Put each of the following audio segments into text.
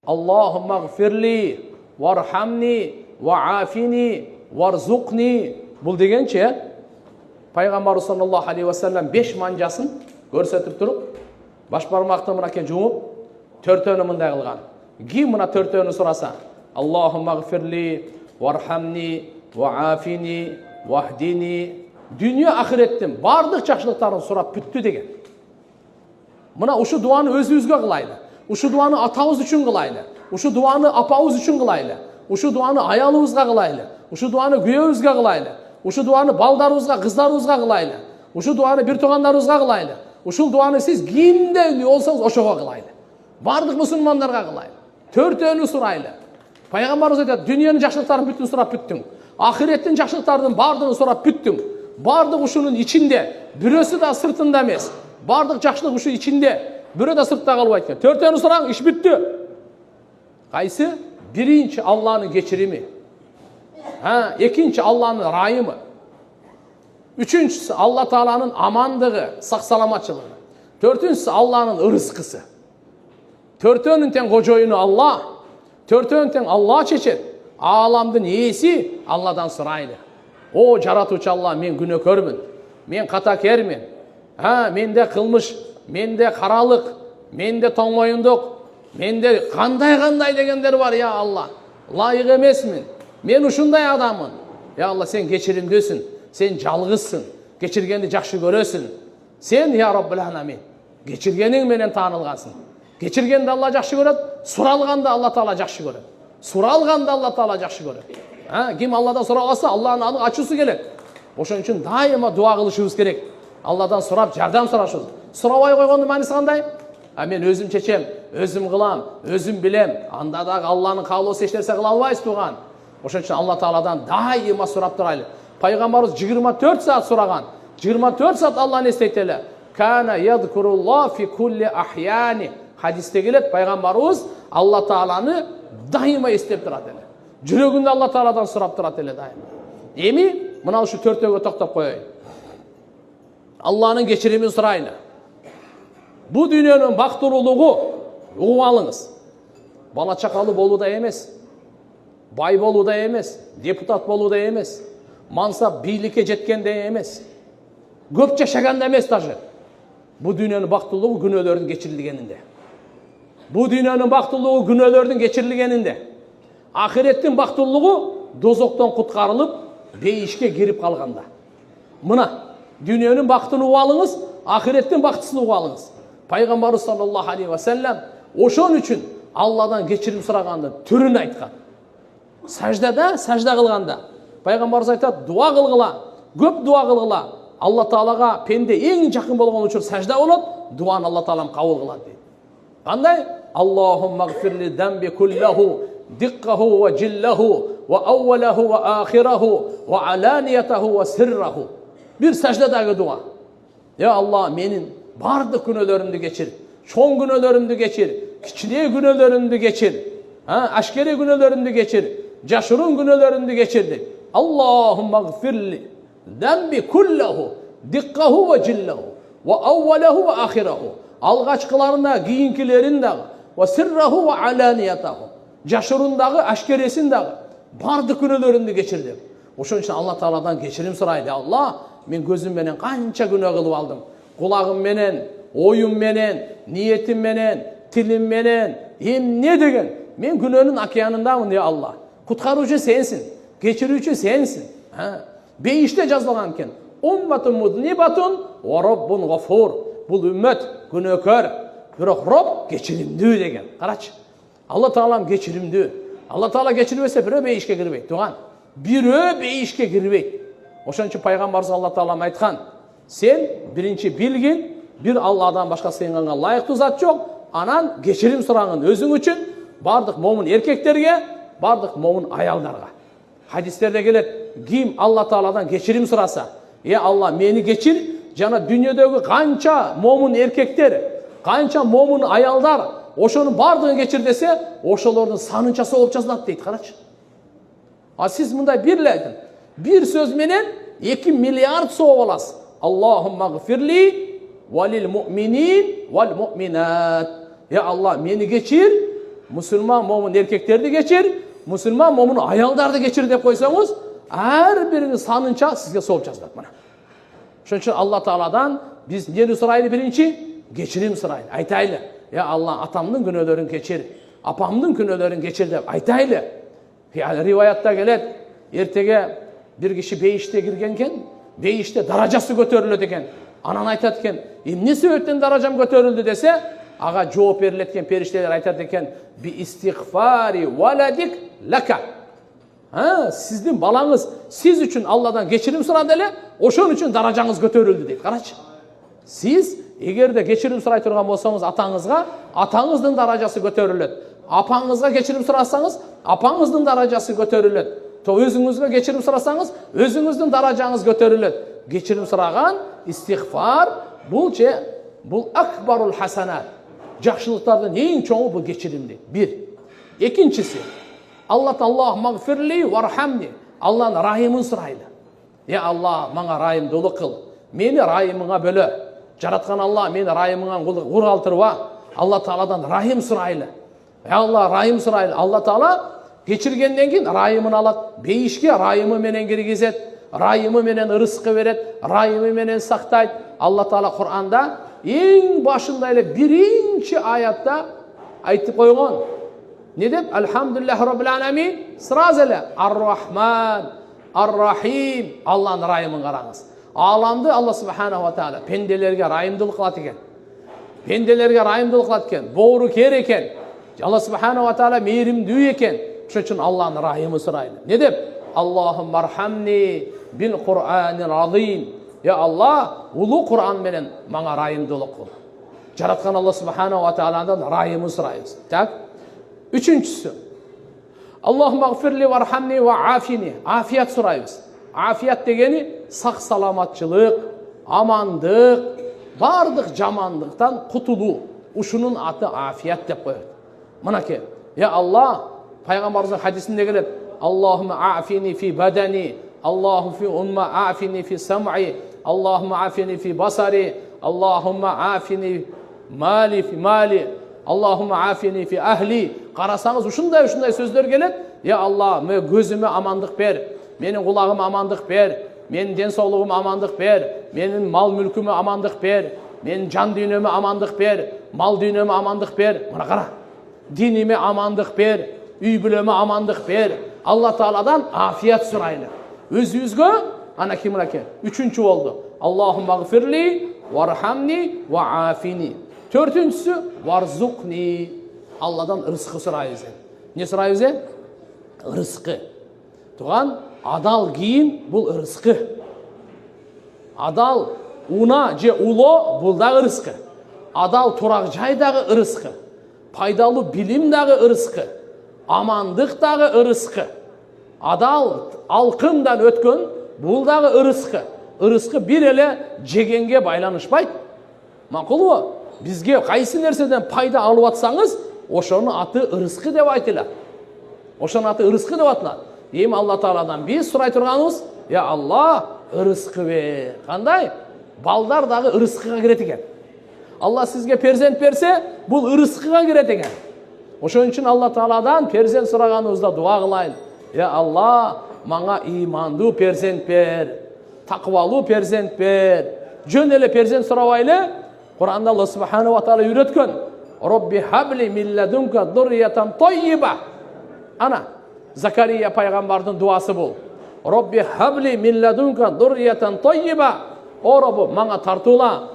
Allahumma gfirli, varhamni, vaafini, varzuqni. Бұл дегенше, Пайғамбар саллаллаху алейхи ва саллям 5 манжасын көрсетіп тұрып, баш бармақты мынаке жуып, төртеуін мындай қылған. Ким мына төртеуін сұраса, Allahumma gfirli, varhamni, vaafini, vahdini. Dünya ахиреттен бардық жақсылықтарын сұрап бүтті деген. Мына ушу дуаны өзімізге қылайлы. Ушу дуаны атауыз үшін қылайлы. Ушу дуаны апауыз үшін қылайлы. Ушу дуаны аялымызға қылайлы. Ушу дуаны күйеуімізге қылайлы. Ушу дуаны балдарымызға, қыздарымызға қылайлы. Ушу дуаны бір туғандарымызға қылайлы. Ушу дуаны сіз кімде олсаңыз ошоға қылайлы. Бардық мұсылмандарға қылайлы. Төртеуін сұрайлы. Пайғамбарымыз айтады, дүниенің жақсылықтарын бүттін сұрап бүттің. Ахиреттің жақсылықтарының бардығын сұрап бүттің. Бардық ушунун ичинде, бирөөсү да сыртында эмес. Бардық жақсылық ушу ичинде, бирөө да сыртта калбайт экен. Төртөөнү сураң, иш бүттү. Кайсы? Биринчи Аллахнын кечирими. Экинчи Аллахнын райымы. Үчүнчүсү Алла Тааланын амандыгы, сак саламатчылыгы. Төртүнчүсү Аллахнын ырыскысы. Төртөөнүн тең кожоюну Алла. Төртөөнүн тең Алла чечет. Аламдын ээси Алладан сурайлы. О, жаратуучу Алла, мен күнөөкөрмүн. Мен катакермин. Менде кылмыш, менде каралык, менде тоңмоюндук, менде кандай дегендер бар, я Алла. Лайык эмесмин. Мен ушундай адаммын. Я Алла, сен кечиримдүүсүн. Сен жалгызсың. Кечиргенди жакшы көрөсүн. Сен, я Роббул аламин, кечиргениң менен таанылгансың. Кечиргенди Алла жакшы көрөт, суралганда Алла Таала жакшы көрөт. Суралганда Алла Таала жакшы көрөт. Ким Алладан суралса, Алланын ачуусу келет. Ошон үчүн дайыма дуа кылышыбыз керек. Алладан сурап, жардам сурашыбыз. Сурабай койгондун мааниси кандай? Мен өзүм чечем, өзүм кылам, өзүм билем. Анда дагы Алланын каалоосу эч нерсе кыла албайбыз тууган. Ошон үчүн Алла Тааладан дайыма сурап турайлы. Пайгамбарыбыз 24 саат сураган. 24 саат Алланы эстейт эле. Кана ядкуруллах фи кулли ахяни. Хадисте келет, пайгамбарыбыз Алла Тааланы дайыма эстеп турат эле. Жүрөгүндө Алла Тааладан сурап турат эле дайыма. Эми мына ушу төртөөгө токтоп коеюн. Алланын кечиримин сурайлы. Бу дүйнөнүн бактылуулугу угуп алыңыз. Бала чакалы болуу да эмес, бай болуу да эмес, депутат болуу да эмес, мансап бийликке жеткенде эмес, көп жашаганда эмес даже. Бу дүйнөнүн бактылуулугу күнөөлөрдүн кечирилгенинде. Бу дүйнөнүн бактылуулугу күнөөлөрдүн кечирилгенинде. Ахиреттин бактылуулугу дозоктон куткарылып, бейишке кирип калганда. Мына дүйнөнүн бактын угуп алыңыз, ахиреттин бактысын угуп алыңыз. Пайгамбарыбыз саллаллаху алейхи ва саллям ошон үчүн Алладан кечирим сурагандын түрүн айткан. Сажда кылганда пайгамбарыбыз айтат, дуа кылгыла, көп дуа кылгыла. Алла Таалага пенде эң жакын болгон учур сажда болот, дуаны Алла Таалам кабыл кылат дейт. Кандай? Аллахумма гфирли дамби куллаху, диққаху ва жилlahu ва аввалаху ва ахираху ва аланиятаху ва сирраху. Bir саждадагы дуа. Я Алла, менин бардык күнөөлөрүмдү кечир. Чоң күнөөлөрүмдү кечир, кичине күнөөлөрүмдү кечир. Ашкери күнөөлөрүмдү кечир, жашыруун күнөөлөрүмдү кечир дейт. Аллахумма гфирли дамби куллаху, диққаху ва жилlahu ва аввалаху ва ахираху. Алгачкыларына, кийинкилерин дагы, ва сирраху ва аланиятаху. Жашырундагы, ашкересин дагы, бардык күнөөлөрүмдү кечир деп. Ошон үчүн Алла Тааладан кечирим сурайлы. Алла, мен көзүм менен канча күнөө кылып алдым. Кулагым менен, оюм менен, ниетим менен, тилим менен, эмне деген. Мен күнөөнүн океанындамын, я Алла. Куткаруучу сенсин, кечирүүчү сенсин. Бейиште жазылган экен. Умматун муднибатун ва роббун гафур. Бул үммөт күнөөкөр, бирок Роб кечиримдүү деген. Карачы. Алла Таалам кечиримдүү. Алла Таала кечирбесе бирөө бейишке кирбейт, тууган. Бирөө бейишке кирбейт. Ошон үчүн пайгамбарыбыз Алла Таалам айткан, сен биринчи билгин, бир Алладан башка сыйынганга лайыктуу зат жок, анан кечирим сураңын өзүң үчүн, бардык момун эркектерге, бардык момун аялдарга. Хадистерде келет, ким Алла Тааладан кечирим сураса, Алла, мени кечир, жана дүйнөдөгү канча момун эркектер, канча момун аялдар, ошонун бардыгын кечир десе, ошолордун санынча сооп жазылат дейт, карачы. Сиз мындай бирледин. Bir söz менен 2 миллиард сооп аласыз. Аллахумма гфирли валил муъминин вал муъминат. Я Алла, мени кечир, мұсылман момын еркектерді кешір, мұсылман момын аялдарды кешір деп қойсаңыз, әрбіріңіз санынша сізге соғып жазылады. Мына ошон үчүн Алла Тааладан биз нени сурайлы? Биринчи кечирим сурайлы. Айтайлы: "Я Алла, атамдын күнөөлөрүн кечир, апамдын күнөөлөрүн кечир" деп айтайлы. Риваятта келет, эртеге бир киши бейиште кирген экен, бейиште даражасы көтөрүлөт экен. Анан айтат экен: "Эмне себептен даражам көтөрүлдү?" десе, ага жооп берилет экен, периштелер айтат экен: "Би истигфари валадик лака." Сиздин балаңыз сиз үчүн Алладан кечирим сурады эле, ошон үчүн даражаңыз көтөрүлдү дейт. Карачы. Сиз эгерде кечирим сурай турган болсоңуз атаңызга, атаңыздын даражасы көтөрүлөт. Апаңызга кечирим сурасаңыз, апаңыздын даражасы көтөрүлөт. Өзүңүзгө кечирим сурасаңыз, өзүңүздүн даражаңыз көтөрүлөт. Кечирим сураган, истигфар бул акбарул хасанат. Жакшылыктардын эң чоңу бул кечирим дейт. Бир. Экинчиси, Аллах магфирли вархамни. Алланын райымын сурайлы. Я Алла, мага райымдуулук кыл. Мени райымыңа бөлө. Жараткан Алла, мени райымыңа кур калтырба. Алла Тааладан райым сурайлы. Я Алла, райым сурайлы. Алла Таала кечиргенден кийин райымын алат. Бейишке райымы менен киргизет. Райымы менен ырыскы берет. Райымы менен сактайт. Алла Таала Кур'анда эң башында эле биринчи аятта айтып койгон. Не деп? Алхамдулиллахи роббил аламин. Сразу эле Ар-Рахман, Ар-Рахим. Алланын райымын караңыз. Аламды Алла субханаху ва таала пенделерге райымдуулук кылат экен. Пенделерге райымдуулук кылат экен. Боору кер экен. Алла субханаху ва таала мээримдүү экен. Ошон үчүн Алланын райымы сурайлы. Не деп? Аллахумма архамни бил Кур'анил азим. Я Алла, улуу Кур'ан менен мага райымдуулук кыл. Жараткан Алла субханаху ва тааладан райымы сурайбыз. Так? Үчүнчүсү, Аллахумма гфирли вархамни ва афини. Афият сурайбыз. Афият дегени сак саламатчылык, амандык, бардык жамандыктан кутулуу. Ушунун аты афият деп коет. Мынакей, я Алла, пайгамбарыбыздын хадисинде келет: Аллахумма афини фи бадани, Аллахумма афини фи сам'i, Аллахумма афини фи басари, Аллахумма афини мали фи мали, Аллахумма афини фи ахли. Карасаңыз ушундай сөздөр келет. Я Алла, мен көзүмө амандык бер, менин кулагыма амандык бер, менин ден соолугума амандык бер, менин мал мүлкүмө амандык бер, менин жан дүйнөмө амандык бер, мал дүйнөмө амандык бер. Мына кара. Диниме амандык бер, үй бүлөмө амандык бер. Алла Тааладан афият сурайлы. Өзүбүзгө анакей мынакей. Үчүнчү болду. Аллахумма гфирли вархамни ва афини. Төртүнчүсү варзукни. Алладан ырыскы сурайбыз. Не сурайбыз? Ырыскы. Туган адал кийим бул ырыскы. Адал уна же уло бул да ырыскы. Адал турак жай дагы ырыскы. Пайдалуу билим дагы ырыскы. Амандык дагы ырыскы. Адал алкымдан өткөн бул дагы ырыскы. Ырыскы бир эле жегенге байланышпайт. Макулбу? Бизге кайсы нерседен пайда алып атсаңыз, ошонун аты ырыскы деп айтылат. Ошонун аты ырыскы деп атылат. Эми Алла Тааладан биз сурай турганыбыз: "Я Алла, ырыскы бер." Кандай? Балдар дагы ырыскыга кирет экен. Алла сизге перзент берсе, бул ырыскыга кирет экен. Ошон үчүн Алла Тааладан перзент сураганыбызда дуа кылайлы. Я Алла, мага имандуу перзент бер, таквалуу перзент бер. Жөн эле перзент сурабайлы. Кур'анда Алла субханаху ва таала үйрөткөн: "Робби хабли мин ладунка зурриятан тойиба." Ана Закария пайгамбардын дуасы бул. Робби хабли мин ладунка зурриятан тойиба. О Роббу, мага тартуула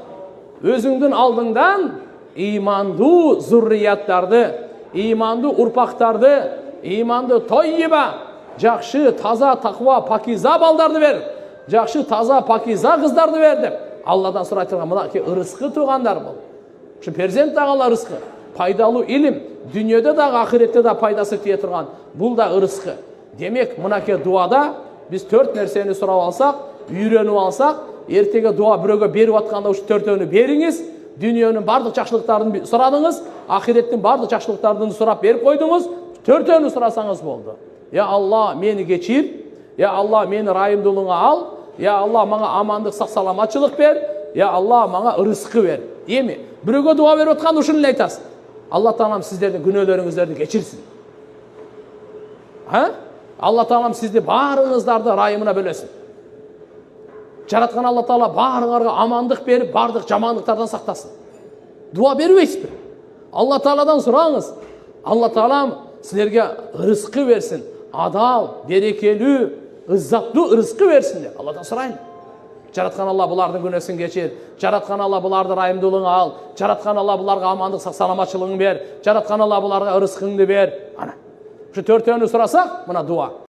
өзүңдүн алдыңдан имандуу зуррияттарды, имандуу урпактарды, имандуу тойиба, жакшы, таза, таква, пакиза балдарды бер. Жакшы, таза, пакиза кыздарды бер деп Алладан сурай турган мынакей ырыскы туугандар бул. Ушу перзент дагы ырыскы, пайдалуу илим, дүйнөдө дагы ахиретте да пайдасы тие турган бул да ырыскы. Демек, мынакей дуада биз 4 нерсени сурап алсак, үйрөнүп алсак, эртеге дуа бирөөгө берип атканда ушу 4-өнү бериңиз. Дүйнөнүн бардык жакшылыктарын сурадыңыз, ахиреттин бардык жакшылыктарын сурап берип койдуңуз, 4-өнү сурасаңыз болду. Я Алла, мени кечир. Я Алла, мени райымдуулугуңа ал. Я Алла, мага амандык, сак саламатчылык бер. Я Алла, мага ырыскы бер. Эми бирөөгө дуа берип атканда ушуну эле айтасыз. Алла Тағалам сіздердің күнәлеріңіздерді кешірсін. Алла Тағалам сізді барыңыздарды райымына бөлесін. Жаратқан Алла Тағала барыңарға амандық беріп, бардық жамандықтардан сақтасын. Дуа бермейсіз бе? Алла Тағаладан сұраңыз. Алла Тағалам сіздерге рызқы берсін. Адал, берекелі, ыззатлы рызқы берсін деп Алладан сұрайын. Жаратқан Алла бұлардың күнәсін кешір. Жаратқан Алла бұларды райымдылығын ал. Жаратқан Алла бұларға амандық, саламатшылығын бер. Жаратқан Алла бұларға рызқыңды бер. Ана. Şu 4 сұрасақ, мына дуа.